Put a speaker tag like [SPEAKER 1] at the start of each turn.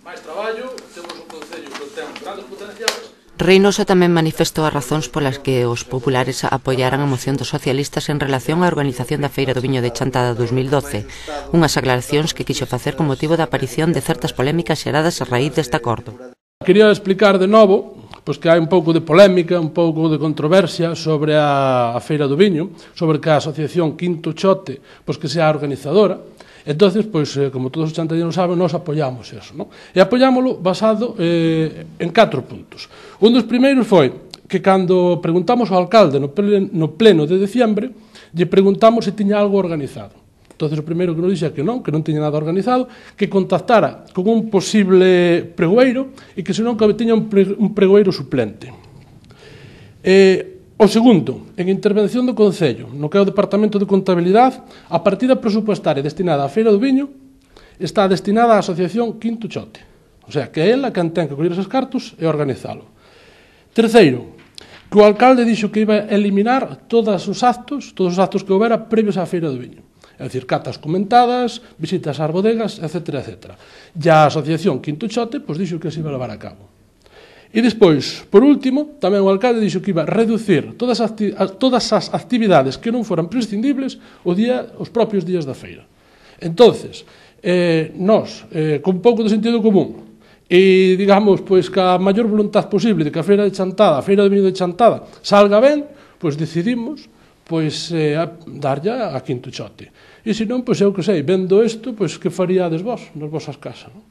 [SPEAKER 1] máis traballo, temos un concello que ten grandes potenciales.
[SPEAKER 2] Reynoso tamén manifestou as razóns polas que os populares apoiaran a moción dos socialistas en relación á organización da Feira do Viño de Chantada 2012, unhas aclaracións que quixo facer con motivo da aparición de certas polémicas xeradas a raíz deste acordo.
[SPEAKER 1] Quería explicar de novo que hai un pouco de polémica, un pouco de controversia sobre a Feira do Viño, sobre que a asociación Quinto Chote que sea a organizadora. Entonces, como todos os chantadinos saben, nós apoiamos eso, non? E apoiámoslo basado en 4 puntos. Un dos primeiros foi que cando preguntamos ao alcalde no pleno de diciembre, lle preguntamos se tiña algo organizado. Entonces, o primeiro que nos dixo que non tiña nada organizado, que contactara con un posible pregoeiro e que senón que tiña un pregoeiro suplente. O segundo, en intervención do Concello, no que é o Departamento de Contabilidade, a partida presupuestaria destinada á Feira do Viño está destinada á Asociación Quinto Chote. O sea, que é ela quen ten que coller esos cartos e organizalo. Terceiro, que o alcalde dixo que iba a eliminar todos os actos que houbera previos á Feira do Viño. É dicir, catas comentadas, visitas ás bodegas, etc. E a Asociación Quinto Chote dixo que se iba a levar a cabo. E despois, por último, tamén o alcalde dixo que iba a reducir todas as actividades que non foran prescindibles os propios días da feira. Entonces, nós, con pouco de sentido común, e, digamos, que a maior voluntad posible de que a Feira de Chantada, a Feira do Viño de Chantada, salga ben, decidimos darlle a Quinto Chote. E senón, eu que sei, vendo isto, que faríades vos nas vosas casas, non?